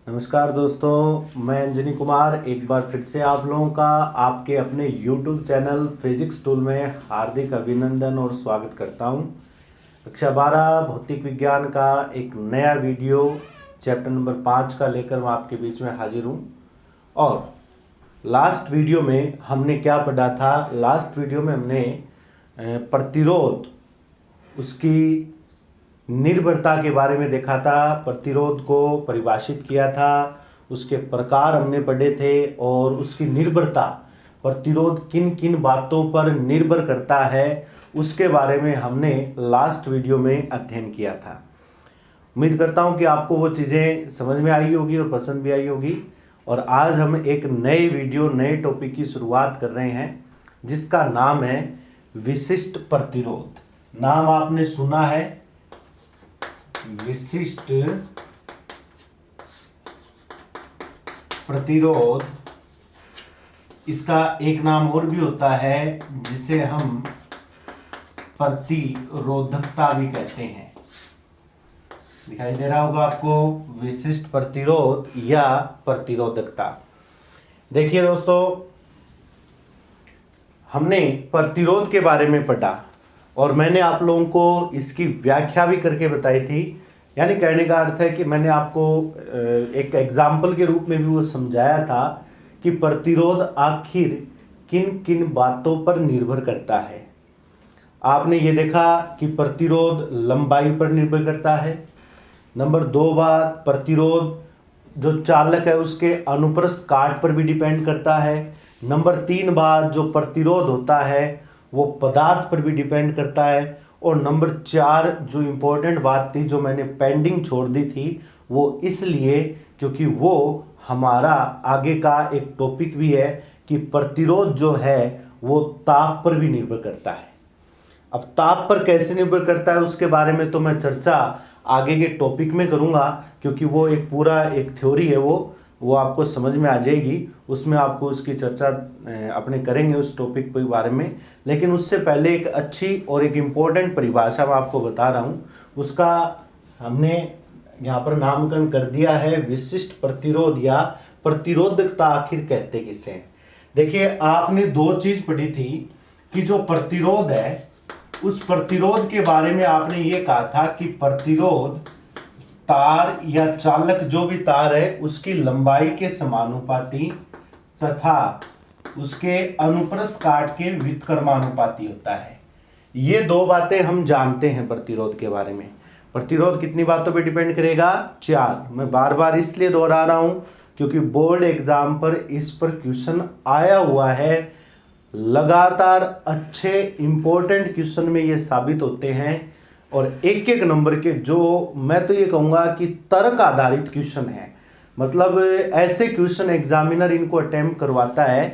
नमस्कार दोस्तों, मैं अंजनी कुमार एक बार फिर से आप लोगों का आपके अपने YouTube चैनल फिजिक्स टूल में हार्दिक अभिनंदन और स्वागत करता हूं। कक्षा 12 भौतिक विज्ञान का एक नया वीडियो चैप्टर नंबर 5 का लेकर मैं आपके बीच में हाजिर हूं। और लास्ट वीडियो में हमने क्या पढ़ा था? लास्ट वीडियो में हमने प्रतिरोध, उसकी निर्भरता के बारे में देखा था, प्रतिरोध को परिभाषित किया था, उसके प्रकार हमने पढ़े थे और उसकी निर्भरता, प्रतिरोध किन किन बातों पर निर्भर करता है, उसके बारे में हमने लास्ट वीडियो में अध्ययन किया था। उम्मीद करता हूं कि आपको वो चीज़ें समझ में आई होगी और पसंद भी आई होगी। और आज हम एक नए वीडियो, नए टॉपिक की शुरुआत कर रहे हैं जिसका नाम है विशिष्ट प्रतिरोध। नाम आपने सुना है, विशिष्ट प्रतिरोध। इसका एक नाम और भी होता है जिसे हम प्रतिरोधकता भी कहते हैं। दिखाई दे रहा होगा आपको, विशिष्ट प्रतिरोध या प्रतिरोधकता। देखिए दोस्तों, हमने प्रतिरोध के बारे में पढ़ा और मैंने आप लोगों को इसकी व्याख्या भी करके बताई थी। यानी कहने का अर्थ है कि मैंने आपको एक एग्जाम्पल के रूप में भी वो समझाया था कि प्रतिरोध आखिर किन किन बातों पर निर्भर करता है। आपने ये देखा कि प्रतिरोध लंबाई पर निर्भर करता है। नंबर 2 बात, प्रतिरोध जो चालक है उसके अनुप्रस्थ काट पर भी डिपेंड करता है। नंबर 3 बात, जो प्रतिरोध होता है वो पदार्थ पर भी डिपेंड करता है। और नंबर 4 जो इम्पोर्टेंट बात थी, जो मैंने पेंडिंग छोड़ दी थी, वो इसलिए क्योंकि वो हमारा आगे का एक टॉपिक भी है कि प्रतिरोध जो है वो ताप पर भी निर्भर करता है। अब ताप पर कैसे निर्भर करता है उसके बारे में तो मैं चर्चा आगे के टॉपिक में करूंगा, क्योंकि वो एक पूरा एक थ्योरी है, वो आपको समझ में आ जाएगी। उसमें आपको उसकी चर्चा अपने करेंगे उस टॉपिक के बारे में। लेकिन उससे पहले एक अच्छी और एक इम्पोर्टेंट परिभाषा मैं आपको बता रहा हूँ। उसका हमने यहाँ पर नामकरण कर दिया है विशिष्ट प्रतिरोध या प्रतिरोधकता। आखिर कहते किसे हैं? देखिए, आपने 2 चीज पढ़ी थी कि जो प्रतिरोध है, उस प्रतिरोध के बारे में आपने ये कहा था कि प्रतिरोध तार या चालक जो भी तार है उसकी लंबाई के समानुपाती तथा उसके अनुप्रस्थ काट के व्युत्क्रमानुपाती होता है। ये 2 बातें हम जानते हैं प्रतिरोध के बारे में। प्रतिरोध कितनी बातों पे डिपेंड करेगा? 4। मैं बार बार इसलिए दोहरा रहा हूं क्योंकि बोर्ड एग्जाम पर इस पर क्वेश्चन आया हुआ है। लगातार अच्छे इंपॉर्टेंट क्वेश्चन में ये साबित होते हैं और एक एक नंबर के, जो मैं तो ये कहूँगा कि तर्क आधारित क्वेश्चन है। मतलब ऐसे क्वेश्चन एग्जामिनर इनको अटेम्प्ट करवाता है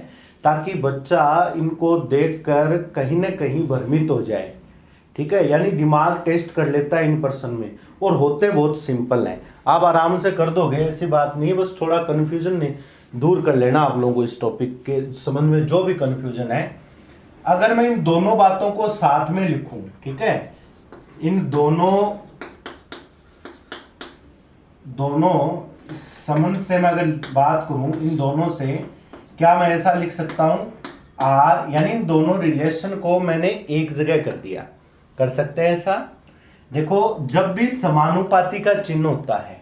ताकि बच्चा इनको देखकर कहीं ना कहीं भ्रमित हो जाए। ठीक है, यानी दिमाग टेस्ट कर लेता है इन पर्सन में। और होते बहुत सिंपल हैं, आप आराम से कर दोगे, ऐसी बात नहीं है। बस थोड़ा कन्फ्यूजन नहीं दूर कर लेना आप लोगों को इस टॉपिक के संबंध में जो भी कन्फ्यूजन है। अगर मैं इन दोनों बातों को साथ में लिखूं, ठीक है, इन दोनों संबंध से मैं अगर बात करूं, इन दोनों से क्या मैं ऐसा लिख सकता हूं? आर, यानी इन दोनों रिलेशन को मैंने एक जगह कर दिया। कर सकते हैं ऐसा? देखो, जब भी समानुपाती का चिन्ह होता है,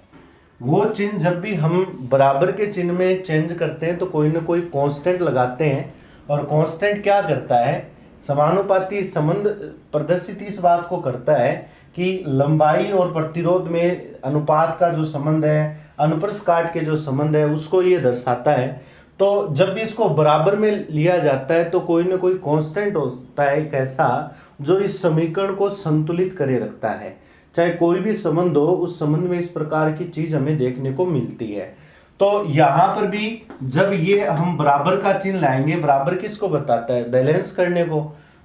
वो चिन्ह जब भी हम बराबर के चिन्ह में चेंज करते हैं तो कोई ना कोई कांस्टेंट लगाते हैं। और कांस्टेंट क्या करता है? समानुपाती संबंध प्रदर्शित इस बात को करता है कि लंबाई और प्रतिरोध में अनुपात का जो संबंध है, अनुप्रस्थ काट के जो संबंध है, उसको ये दर्शाता है। तो जब भी इसको बराबर में लिया जाता है तो कोई ना कोई कांस्टेंट होता है एक ऐसा जो इस समीकरण को संतुलित करे रखता है। चाहे कोई भी संबंध हो, उस संबंध में इस प्रकार की चीज हमें देखने को मिलती है। तो यहां पर भी जब ये हम बराबर का चिन्ह लाएंगे, बराबर किसको बताता है? बैलेंस करने को।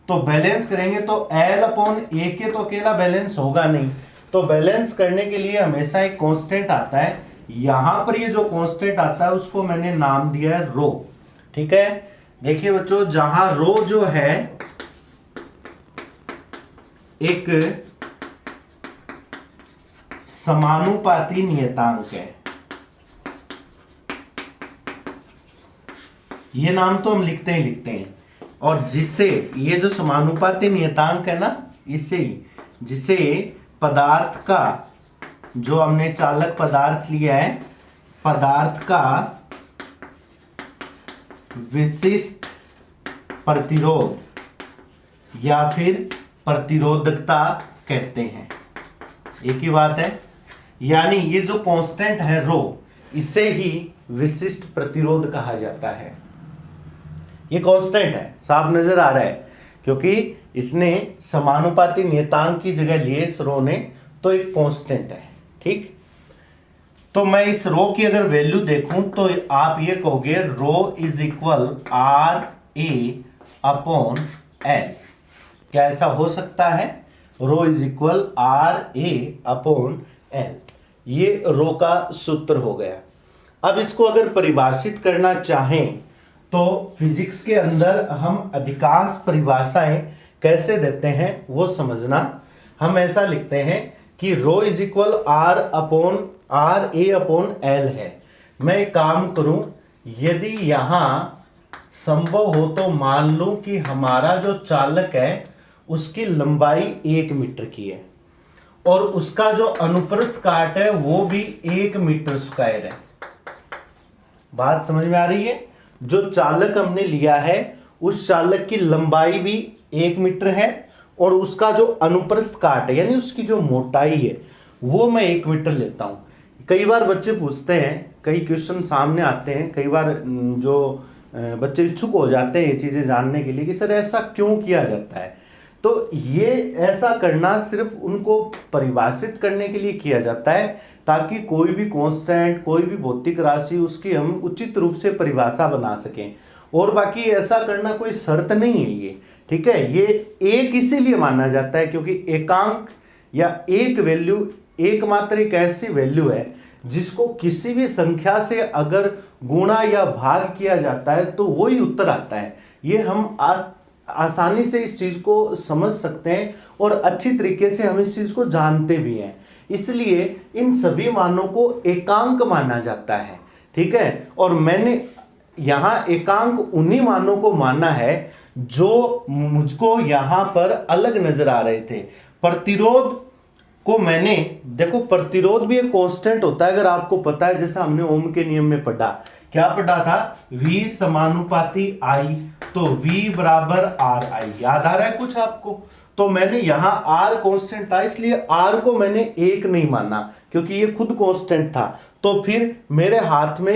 तो बैलेंस करेंगे तो L/A के तो अकेला बैलेंस होगा नहीं, तो बैलेंस करने के लिए हमेशा एक कांस्टेंट आता है। यहां पर ये जो कांस्टेंट आता है उसको मैंने नाम दिया है रो। ठीक है, देखिए बच्चों, जहां रो जो है एक समानुपाती नियतांक है। ये नाम तो हम लिखते हैं, और जिसे ये जो समानुपाती नियतांक है ना, इसे जिसे पदार्थ का, जो हमने चालक पदार्थ लिया है, पदार्थ का विशिष्ट प्रतिरोध या फिर प्रतिरोधकता कहते हैं। एक ही बात है, यानी ये जो कांस्टेंट है रो, इसे ही विशिष्ट प्रतिरोध कहा जाता है। ये कांस्टेंट है, साफ नजर आ रहा है, क्योंकि इसने समानुपाती नियतांक की जगह लिए इस रो ने, तो एक कांस्टेंट है। ठीक, तो मैं इस रो की अगर वैल्यू देखूं तो आप ये कहोगे rho is equal R A upon L. क्या ऐसा हो सकता है? Rho is equal R A upon L, ये रो का सूत्र हो गया। अब इसको अगर परिभाषित करना चाहें तो फिजिक्स के अंदर हम अधिकांश परिभाषाएं कैसे देते हैं वो समझना। हम ऐसा लिखते हैं कि rho is equal R A upon L है। मैं एक काम करूं, यदि यहां संभव हो तो मान लूं कि हमारा जो चालक है उसकी लंबाई 1 मीटर की है और उसका जो अनुप्रस्थ काट है वो भी 1 मीटर स्क्वायर है। बात समझ में आ रही है? जो चालक हमने लिया है उस चालक की लंबाई भी 1 मीटर है और उसका जो अनुप्रस्थ काट है यानी उसकी जो मोटाई है वो मैं 1 मीटर लेता हूं। कई बार बच्चे पूछते हैं, कई क्वेश्चन सामने आते हैं, कई बार जो बच्चे इच्छुक हो जाते हैं ये चीजें जानने के लिए कि सर ऐसा क्यों किया जाता है। तो ये ऐसा करना सिर्फ उनको परिभाषित करने के लिए किया जाता है ताकि कोई भी कांस्टेंट, कोई भी भौतिक राशि, उसकी हम उचित रूप से परिभाषा बना सकें। और बाकी ऐसा करना कोई शर्त नहीं है ये, ठीक है। ये एक इसीलिए माना जाता है क्योंकि एकांक या एक वैल्यू एकमात्र एक ऐसी वैल्यू है जिसको किसी भी संख्या से अगर गुणा या भाग किया जाता है तो वही उत्तर आता है। ये हम आसानी से इस चीज को समझ सकते हैं और अच्छी तरीके से हम इस चीज को जानते भी हैं, इसलिए इन सभी मानों को एकांक माना जाता है, ठीक है। और मैंने यहां एकांक उन्हीं मानों को माना है जो मुझको यहां पर अलग नजर आ रहे थे। प्रतिरोध को मैंने, देखो प्रतिरोध भी एक कांस्टेंट होता है, अगर आपको पता है, जैसा हमने ओम के नियम में पढ़ा। क्या पढ़ा था? V समानुपाती I, तो V बराबर आर आई। याद आ रहा है कुछ आपको? तो मैंने यहां R कांस्टेंट था इसलिए R को मैंने 1 नहीं माना क्योंकि ये खुद कांस्टेंट था। तो फिर मेरे हाथ में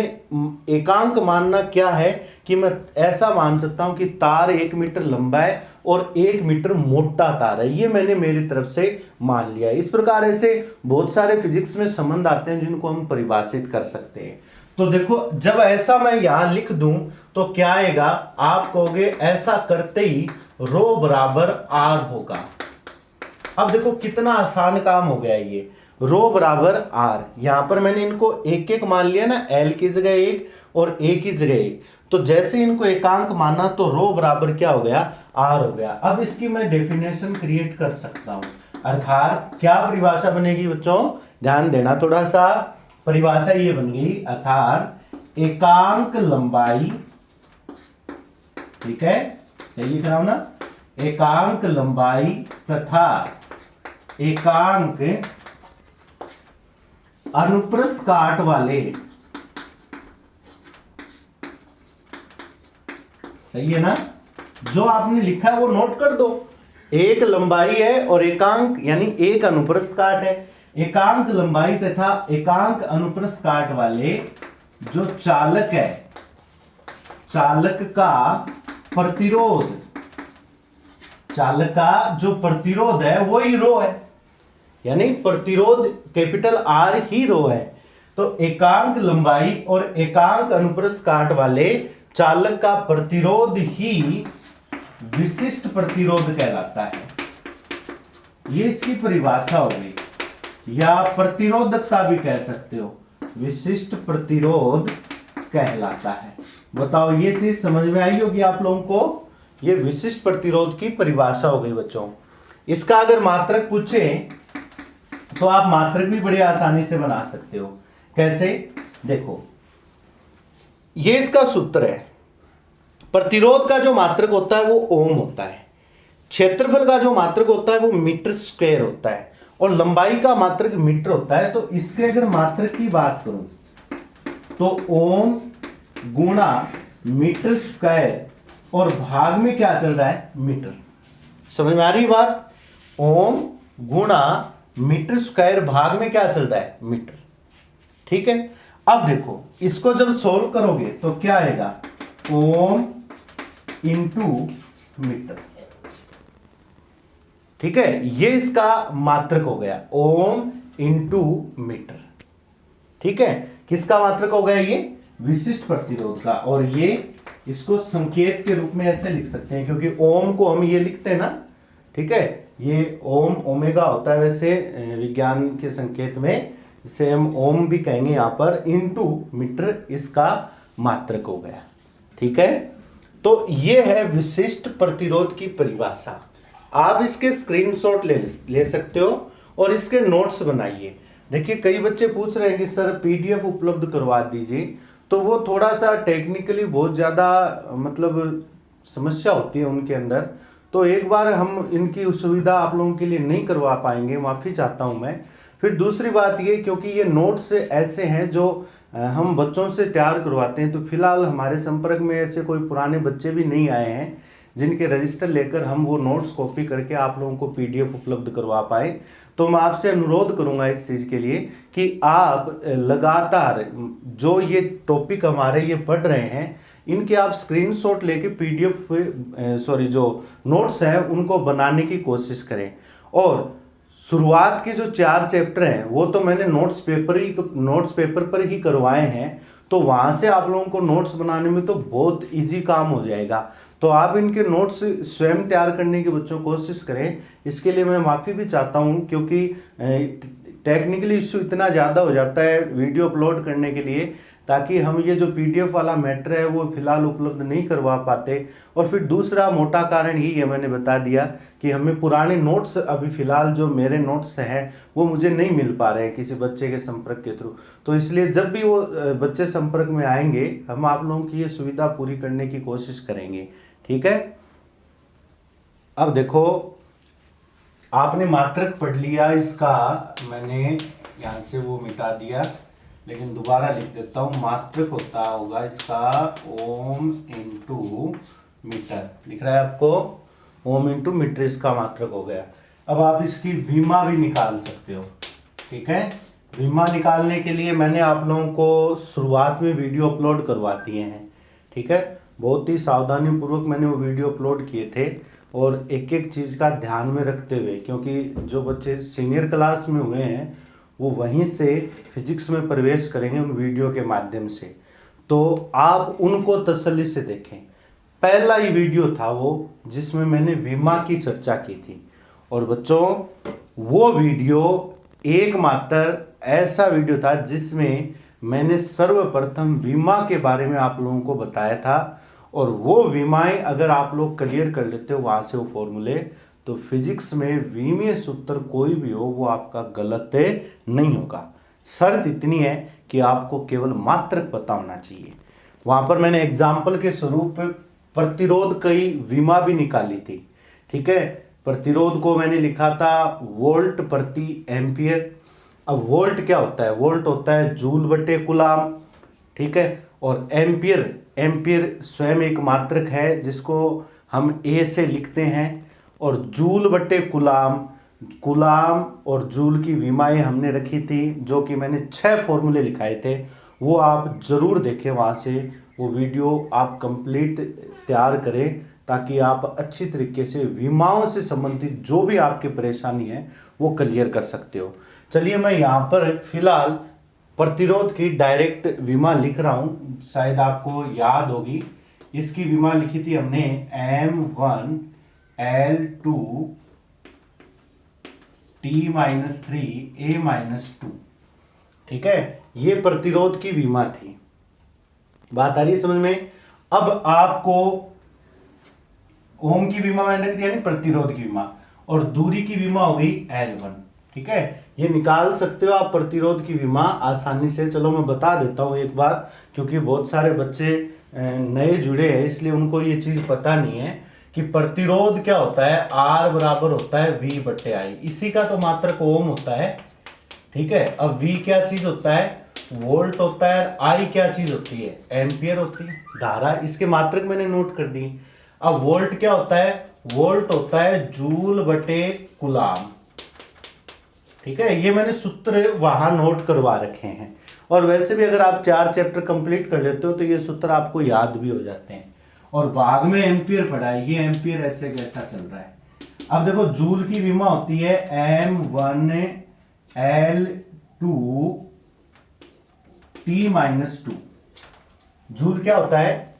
एकांक मानना क्या है कि मैं ऐसा मान सकता हूं कि तार 1 मीटर लंबा है और 1 मीटर मोटा तार है, ये मैंने मेरी तरफ से मान लिया। इस प्रकार ऐसे बहुत सारे फिजिक्स में संबंध आते हैं जिनको हम परिभाषित कर सकते हैं। तो देखो जब ऐसा मैं यहां लिख दूं तो क्या आएगा? आप कहोगे ऐसा करते ही रो बराबर आर होगा। अब देखो कितना आसान काम हो गया ये, रो बराबर आर। यहां पर मैंने इनको एक एक मान लिया ना, एल की जगह 1 और ए की जगह 1। तो जैसे इनको एकांक माना तो रो बराबर क्या हो गया? आर हो गया। अब इसकी मैं डेफिनेशन क्रिएट कर सकता हूं, अर्थात क्या परिभाषा बनेगी बच्चों? ध्यान देना थोड़ा सा। परिभाषा ये बन गई, अर्थात एकांक लंबाई, ठीक है, सही लिख रहा हूं ना, एकांक लंबाई तथा एकांक अनुप्रस्थ काट वाले, सही है ना? जो आपने लिखा है वो नोट कर दो। एक लंबाई है और एकांक यानी एक अनुप्रस्थ काट है। एकांक लंबाई तथा एकांक अनुप्रस्थ काट वाले जो चालक है, चालक का प्रतिरोध, चालक का जो प्रतिरोध है वही रो है, यानी प्रतिरोध कैपिटल आर ही रो है। तो एकांक लंबाई और एकांक अनुप्रस्थ काट वाले चालक का प्रतिरोध ही विशिष्ट प्रतिरोध कहलाता है। ये इसकी परिभाषा हो गई, या प्रतिरोधकता भी कह सकते हो, विशिष्ट प्रतिरोध कहलाता है। बताओ ये चीज समझ में आई होगी आप लोगों को? ये विशिष्ट प्रतिरोध की परिभाषा हो गई बच्चों। इसका अगर मात्रक पूछे तो आप मात्रक भी बड़ी आसानी से बना सकते हो। कैसे? देखो ये इसका सूत्र है, प्रतिरोध का जो मात्रक होता है वो ओम होता है, क्षेत्रफल का जो मात्रक होता है वो मीटर स्क्वायर होता है, और लंबाई का मात्रक मीटर होता है। तो इसके अगर मात्रक की बात करूं तो ओम गुणा मीटर स्क्वायर और भाग में क्या चल रहा है, मीटर। समझ में आ रही बात? ओम गुणा मीटर स्क्वायर भाग में क्या चल रहा है, मीटर। ठीक है, अब देखो इसको जब सोल्व करोगे तो क्या आएगा, ओम इंटू मीटर। ठीक है, ये इसका मात्रक हो गया, ओम इंटू मीटर। ठीक है, किसका मात्रक हो गया, ये विशिष्ट प्रतिरोध का। और ये इसको संकेत के रूप में ऐसे लिख सकते हैं, क्योंकि ओम को हम ये लिखते हैं ना। ठीक है, ये ओम ओमेगा होता है वैसे विज्ञान के संकेत में, इसे हम ओम भी कहेंगे यहाँ पर, इंटू मीटर इसका मात्रक हो गया। ठीक है, तो ये है विशिष्ट प्रतिरोध की परिभाषा। आप इसके स्क्रीनशॉट ले सकते हो और इसके नोट्स बनाइए। देखिए कई बच्चे पूछ रहे हैं कि सर पीडीएफ उपलब्ध करवा दीजिए, तो वो थोड़ा सा टेक्निकली बहुत ज़्यादा मतलब समस्या होती है उनके अंदर, तो एक बार हम इनकी सुविधा आप लोगों के लिए नहीं करवा पाएंगे, माफ़ी चाहता हूं मैं। फिर दूसरी बात ये, क्योंकि ये नोट्स ऐसे हैं जो हम बच्चों से तैयार करवाते हैं, तो फिलहाल हमारे संपर्क में ऐसे कोई पुराने बच्चे भी नहीं आए हैं जिनके रजिस्टर लेकर हम वो नोट्स कॉपी करके आप लोगों को पीडीएफ उपलब्ध करवा पाए। तो मैं आपसे अनुरोध करूंगा इस चीज़ के लिए कि आप लगातार जो ये टॉपिक हमारे ये पढ़ रहे हैं, इनके आप स्क्रीनशॉट लेके पीडीएफ जो नोट्स हैं उनको बनाने की कोशिश करें। और शुरुआत के जो 4 चैप्टर हैं वो तो मैंने नोट्स पेपर पर ही करवाए हैं, तो वहां से आप लोगों को नोट्स बनाने में तो बहुत इजी काम हो जाएगा। तो आप इनके नोट्स स्वयं तैयार करने की बच्चों कोशिश करें। इसके लिए मैं माफ़ी भी चाहता हूं, क्योंकि टेक्निकली इश्यू इतना ज़्यादा हो जाता है वीडियो अपलोड करने के लिए, ताकि हम ये जो पीडीएफ वाला मैटर है वो फिलहाल उपलब्ध नहीं करवा पाते। और फिर दूसरा मोटा कारण यही है, मैंने बता दिया कि हमें पुराने नोट्स अभी फिलहाल जो मेरे नोट्स हैं वो मुझे नहीं मिल पा रहे हैं किसी बच्चे के संपर्क के थ्रू। तो इसलिए जब भी वो बच्चे संपर्क में आएंगे हम आप लोगों की ये सुविधा पूरी करने की कोशिश करेंगे। ठीक है, अब देखो आपने मात्रक पढ़ लिया इसका, मैंने यहाँ से वो मिटा दिया लेकिन दोबारा लिख देता हूँ। मात्रक होता होगा इसका ओम इंटू मीटर, लिख रहा है आपको, ओम इंटू मीटर इसका मात्रक हो गया। अब आप इसकी विमा भी निकाल सकते हो। ठीक है, विमा निकालने के लिए मैंने आप लोगों को शुरुआत में वीडियो अपलोड करवा दिए हैं। ठीक है, बहुत ही सावधानी पूर्वक मैंने वो वीडियो अपलोड किए थे, और एक एक चीज़ का ध्यान में रखते हुए, क्योंकि जो बच्चे सीनियर क्लास में हुए हैं वो वहीं से फिजिक्स में प्रवेश करेंगे उन वीडियो के माध्यम से, तो आप उनको तसल्ली से देखें। पहला ही वीडियो था वो जिसमें मैंने विमा की चर्चा की थी, और बच्चों वो वीडियो एकमात्र ऐसा वीडियो था जिसमें मैंने सर्वप्रथम विमा के बारे में आप लोगों को बताया था। और वो विमाएं अगर आप लोग क्लियर कर लेते हो वहाँ से वो फॉर्मूले, तो फिजिक्स में विमीय सूत्र कोई भी हो वो आपका गलत नहीं होगा। शर्त इतनी है कि आपको केवल मात्रक पता होना चाहिए। वहाँ पर मैंने एग्जाम्पल के स्वरूप प्रतिरोध की विमा भी निकाली थी। ठीक है, प्रतिरोध को मैंने लिखा था वोल्ट प्रति एम्पियर। अब वोल्ट क्या होता है, वोल्ट होता है जूल बटे कुलाम। ठीक है, और एम्पियर स्वयं एक मात्रक है जिसको हम ए से लिखते हैं, और जूल बटे कुलाम और जूल की विमाएं हमने रखी थी, जो कि मैंने 6 फॉर्मूले लिखाए थे। वो आप जरूर देखें, वहाँ से वो वीडियो आप कंप्लीट तैयार करें, ताकि आप अच्छी तरीके से विमाओं से संबंधित जो भी आपकी परेशानी है वो क्लियर कर सकते हो। चलिए मैं यहाँ पर फिलहाल प्रतिरोध की डायरेक्ट विमा लिख रहा हूँ, शायद आपको याद होगी। इसकी विमा लिखी थी हमने M1 L2 T-3 A-2। ठीक है, ये प्रतिरोध की विमा थी। बात आ रही है समझ में? अब आपको ओम की विमा मैंने रख दिया, नहीं प्रतिरोध की विमा, और दूरी की विमा हो गई L1। ठीक है, ये निकाल सकते हो आप प्रतिरोध की विमा आसानी से। चलो मैं बता देता हूँ एक बार, क्योंकि बहुत सारे बच्चे नए जुड़े हैं इसलिए उनको ये चीज पता नहीं है कि प्रतिरोध क्या होता है। R बराबर होता है V बट्टे I, इसी का तो मात्रक ओम होता है। ठीक है, अब V क्या चीज होता है, वोल्ट होता है। I क्या चीज होती है, एम्पियर होती है, धारा। इसके मात्रक मैंने नोट कर दी। अब वोल्ट क्या होता है, वोल्ट होता है जूल बटे कूलाम। ठीक है, ये मैंने सूत्र वहां नोट करवा रखे हैं। और वैसे भी अगर आप 4 चैप्टर कंप्लीट कर लेते हो तो ये सूत्र आपको याद भी हो जाते हैं। और भाग में एम्पियर पढ़ा है, ये एम्पियर ऐसे कैसा चल रहा है। अब देखो जूल की विमा होती है M1L2 T-2। जूल क्या होता है,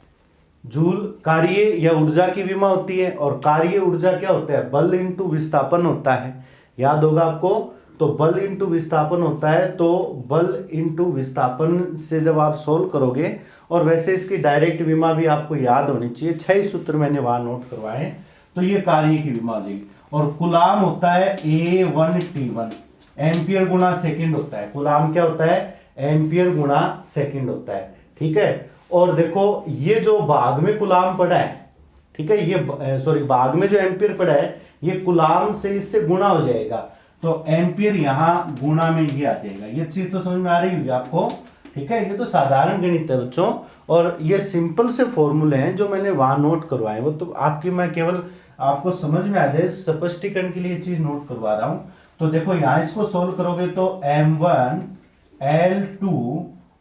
जूल कार्य या ऊर्जा की विमा होती है। और कार्य ऊर्जा क्या होता है, बल इंटू विस्थापन होता है। याद होगा आपको, तो बल इंटू विस्थापन होता है। तो बल इंटू विस्थापन से जब आप सोल्व करोगे, और वैसे इसकी डायरेक्ट विमा भी आपको याद होनी चाहिए, 6 सूत्र मैंने वहां नोट करवाए। तो ये कार्य की विमा हो जाएगी। और कूलाम होता है A1T1, एम्पियर गुना सेकंड होता है। कूलाम क्या होता है, एम्पियर गुना सेकंड होता है। ठीक है, और देखो ये जो भाग में कूलाम पड़ा है, ठीक है, ये सॉरी भाग में जो एम्पियर पड़ा है ये कूलाम से इससे गुणा हो जाएगा। तो एम्पियर यहां गुणा में ये आ जाएगा। ये चीज तो समझ में आ रही होगी आपको। ठीक है, ये तो साधारण गणित है बच्चों, और ये सिंपल से फॉर्मूले हैं जो मैंने वहां नोट करवाए। वो तो आपकी मैं केवल आपको समझ में आ जाए स्पष्टीकरण के लिए चीज नोट करवा रहा हूं। तो देखो यहां इसको सोल्व करोगे तो M1L2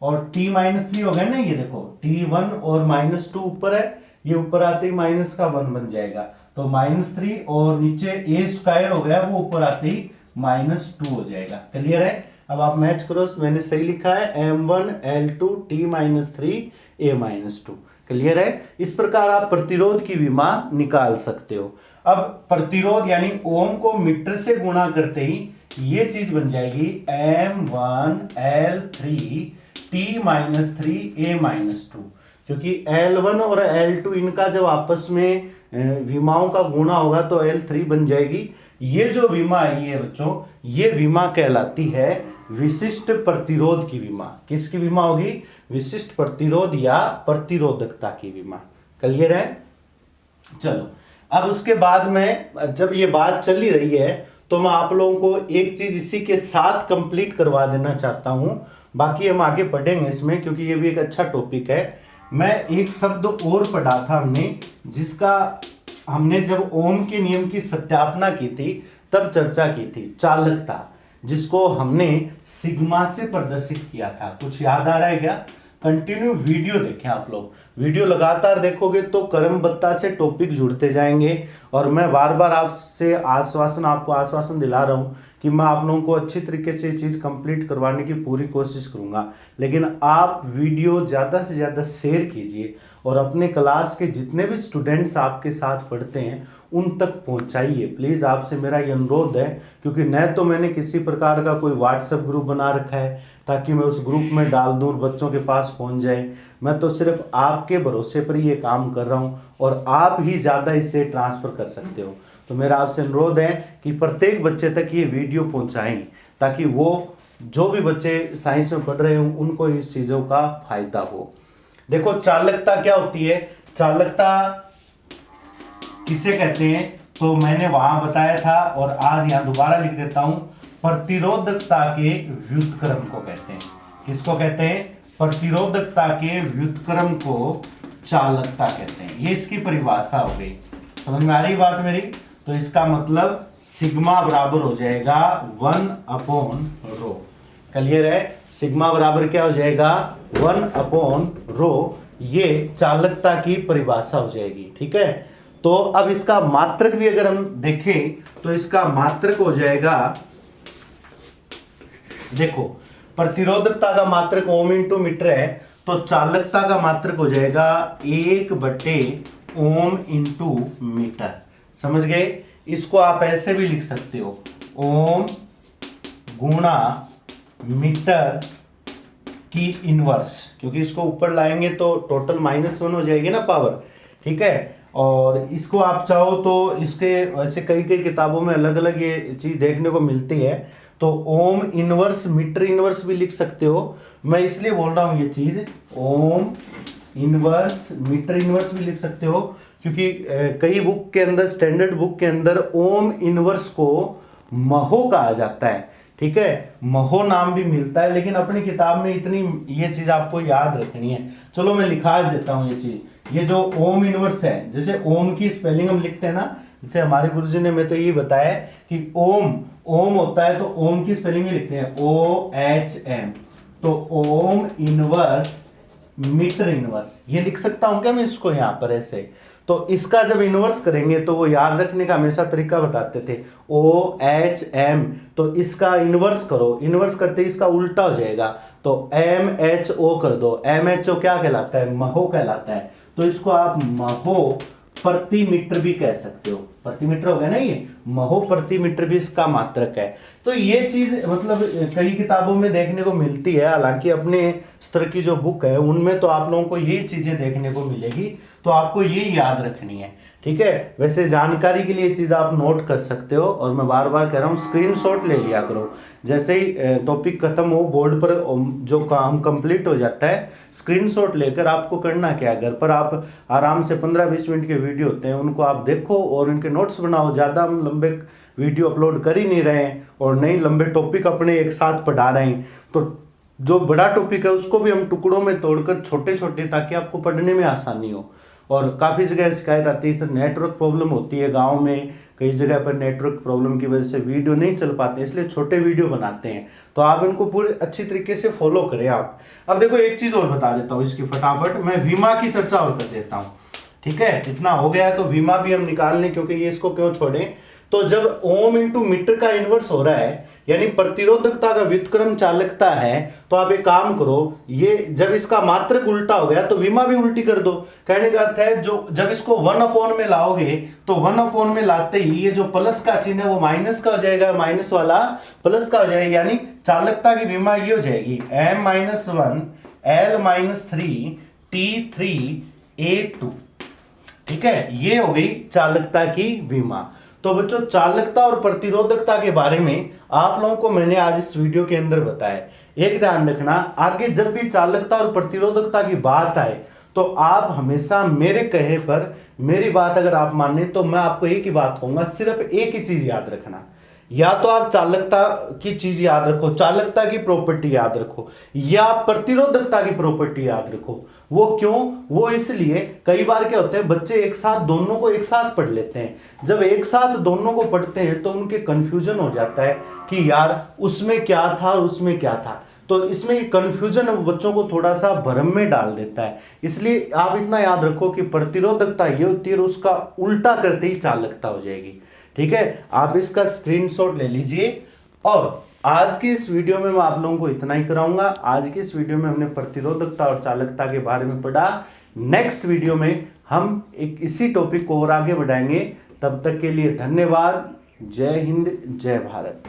और T-3 हो गया ना। ये देखो T1 और -2 ऊपर है, ये ऊपर आते ही माइनस का 1 बन जाएगा। तो -3 और नीचे a स्क्वायर हो गया, वो ऊपर आते ही -2 हो जाएगा। क्लियर है। अब आप मैच करो, मैंने सही लिखा है M1L2 T-3 a-2। क्लियर है। इस प्रकार आप प्रतिरोध की विमा निकाल सकते हो। अब प्रतिरोध यानी ओम को मीटर से गुणा करते ही ये चीज बन जाएगी M1L3 T-3 a-2, क्योंकि L1 और L2 इनका जब आपस में विमाओं का गुणा होगा तो L3 बन जाएगी। ये जो विमा आई है बच्चों, ये विमा कहलाती है विशिष्ट प्रतिरोध की विमा। किसकी विमा होगी, विशिष्ट प्रतिरोध या प्रतिरोधकता की विमा। क्लियर है। चलो अब उसके बाद में जब ये बात चली रही है तो मैं आप लोगों को एक चीज इसी के साथ कंप्लीट करवा देना चाहता हूं। बाकी हम आगे पढ़ेंगे इसमें, क्योंकि ये भी एक अच्छा टॉपिक है। मैं एक शब्द और पढ़ा था हमने, जिसका हमने जब ओम के नियम की सत्यापना की थी तब चर्चा की थी, चालकता, जिसको हमने सिग्मा से प्रदर्शित किया था। कुछ याद आ रहा है क्या। कंटिन्यू वीडियो देखें आप लोग, वीडियो लगातार देखोगे तो क्रमबद्धता से टॉपिक जुड़ते जाएंगे। और मैं बार बार आपसे आपको आश्वासन दिला रहा हूं कि मैं आप लोगों को अच्छी तरीके से ये चीज़ कंप्लीट करवाने की पूरी कोशिश करूंगा। लेकिन आप वीडियो ज़्यादा से ज़्यादा शेयर कीजिए और अपने क्लास के जितने भी स्टूडेंट्स आपके साथ पढ़ते हैं उन तक पहुंचाइए। प्लीज़ आपसे मेरा ये अनुरोध है, क्योंकि न तो मैंने किसी प्रकार का कोई व्हाट्सएप ग्रुप बना रखा है ताकि मैं उस ग्रुप में डाल दूँ और बच्चों के पास पहुंच जाए। मैं तो सिर्फ आपके भरोसे पर ये काम कर रहा हूँ और आप ही ज़्यादा इससे ट्रांसफ़र कर सकते हो। तो मेरा आपसे अनुरोध है कि प्रत्येक बच्चे तक ये वीडियो पहुँचाएँ, ताकि वो जो भी बच्चे साइंस में पढ़ रहे हों उनको इस चीज़ों का फायदा हो। देखो चालकता क्या होती है, चालकता किसे कहते हैं, तो मैंने वहां बताया था और आज यहां दोबारा लिख देता हूं। प्रतिरोधकता के व्युत्क्रम को कहते हैं। किसको कहते हैं, प्रतिरोधकता के व्युत्क्रम को चालकता कहते हैं। ये इसकी परिभाषा हो गई। समझ में आ रही बात मेरी। तो इसका मतलब सिग्मा बराबर हो जाएगा 1/ρ। क्लियर है। सिग्मा बराबर क्या हो जाएगा, 1/ρ। ये चालकता की परिभाषा हो जाएगी। ठीक है। तो अब इसका मात्रक भी अगर हम देखें तो इसका मात्रक हो जाएगा, देखो प्रतिरोधकता का मात्रक ओम इंटू मीटर है, तो चालकता का मात्रक हो जाएगा 1/ओम इंटू मीटर। समझ गए। इसको आप ऐसे भी लिख सकते हो, ओम गुणा मीटर की इनवर्स, क्योंकि इसको ऊपर लाएंगे तो टोटल -1 हो जाएगी ना पावर। ठीक है। और इसको आप चाहो तो इसके वैसे कई किताबों में अलग अलग ये चीज़ देखने को मिलती है, तो ओम इनवर्स मीटर इनवर्स भी लिख सकते हो। मैं इसलिए बोल रहा हूं ये चीज, ओम इनवर्स मीटर इनवर्स भी लिख सकते हो, क्योंकि कई बुक के अंदर, स्टैंडर्ड बुक के अंदर ओम इनवर्स को महो कहा जाता है। ठीक है, महो नाम भी मिलता है, लेकिन अपनी किताब में इतनी ये चीज आपको याद रखनी है। चलो मैं लिखा देता हूं ये चीज। ये जो ओम इनवर्स है, जैसे ओम की स्पेलिंग हम लिखते हैं ना, जैसे हमारे गुरुजी ने मैं तो ये बताया कि ओम ओम होता है, तो ओम की स्पेलिंग में लिखते हैं OHM। तो ओम इनवर्स मीटर इनवर्स ये लिख सकता हूं क्या मैं इसको यहां पर ऐसे। तो इसका जब इनवर्स करेंगे तो वो याद रखने का हमेशा तरीका बताते थे, OHM। तो इसका इनवर्स करो, इनवर्स करते ही इसका उल्टा हो जाएगा, तो MHO कर दो। MHO क्या कहलाता है, महो कहलाता है। तो इसको आप महो प्रति मीटर भी कह सकते हो। प्रति मीटर हो गया ना, ये महो प्रति मीटर भी इसका मात्रक है। तो ये चीज मतलब कई किताबों में देखने को मिलती है, हालांकि अपने स्तर की जो बुक है उनमें तो आप लोगों को ये चीजें देखने को मिलेगी, तो आपको ये याद रखनी है। ठीक है, वैसे जानकारी के लिए चीज आप नोट कर सकते हो, और मैं बार बार कह रहा हूँ स्क्रीनशॉट ले लिया करो। जैसे ही टॉपिक खत्म हो, बोर्ड पर जो काम कंप्लीट हो जाता है, स्क्रीनशॉट लेकर आपको करना क्या है, घर पर आप आराम से 15-20 मिनट के वीडियो होते हैं उनको आप देखो और उनके नोट्स बनाओ। ज़्यादा हम लंबे वीडियो अपलोड कर ही नहीं रहे हैं, और नहीं लंबे टॉपिक अपने एक साथ पढ़ा रहे हैं, तो जो बड़ा टॉपिक है उसको भी हम टुकड़ों में तोड़कर छोटे छोटे, ताकि आपको पढ़ने में आसानी हो। और काफ़ी जगह शिकायत आती है सर नेटवर्क प्रॉब्लम होती है गांव में, कई जगह पर नेटवर्क प्रॉब्लम की वजह से वीडियो नहीं चल पाते, इसलिए छोटे वीडियो बनाते हैं। तो आप इनको पूरे अच्छी तरीके से फॉलो करें आप। अब देखो एक चीज़ और बता देता हूँ इसकी फटाफट, मैं वीमा की चर्चा और कर देता हूँ। ठीक है, इतना हो गया तो वीमा भी हम निकाल लें, क्योंकि ये इसको क्यों छोड़ें। तो जब ओम इंटू मीटर का इनवर्स हो रहा है, यानी प्रतिरोधकता का व्युत्क्रम चालकता है, तो आप एक काम करो, ये जब इसका मात्रक उल्टा हो गया तो विमा भी उल्टी कर दो। कहने का अर्थ है जो जब इसको 1/में लाओगे तो 1/में में लाते ही ये जो प्लस का चिन्ह है वो माइनस का हो जाएगा, माइनस वाला प्लस का हो जाएगा, यानी चालकता की विमा ये हो जाएगी M-1 L-3 T3A2। ठीक है, ये हो गई चालकता की विमा। तो बच्चों चालकता और प्रतिरोधकता के बारे में आप लोगों को मैंने आज इस वीडियो के अंदर बताया। एक ध्यान रखना, आगे जब भी चालकता और प्रतिरोधकता की बात आए तो आप हमेशा मेरे कहे पर, मेरी बात अगर आप माने तो मैं आपको एक ही बात कहूंगा, सिर्फ एक ही चीज याद रखना। या तो आप चालकता की चीज याद रखो, चालकता की प्रॉपर्टी याद रखो, या प्रतिरोधकता की प्रॉपर्टी याद रखो। वो क्यों? वो इसलिए कई बार क्या होता है बच्चे एक साथ दोनों को एक साथ पढ़ लेते हैं। जब एक साथ दोनों को पढ़ते हैं तो उनके कंफ्यूजन हो जाता है कि यार उसमें क्या था और उसमें क्या था। तो इसमें कंफ्यूजन बच्चों को थोड़ा सा भ्रम में डाल देता है। इसलिए आप इतना याद रखो कि प्रतिरोधकता ये होती है और उसका उल्टा करते ही चालकता हो जाएगी। ठीक है, आप इसका स्क्रीनशॉट ले लीजिए। और आज की इस वीडियो में मैं आप लोगों को इतना ही कराऊंगा। आज की इस वीडियो में हमने प्रतिरोधकता और चालकता के बारे में पढ़ा। नेक्स्ट वीडियो में हम एक इसी टॉपिक को और आगे बढ़ाएंगे। तब तक के लिए धन्यवाद। जय हिंद, जय भारत।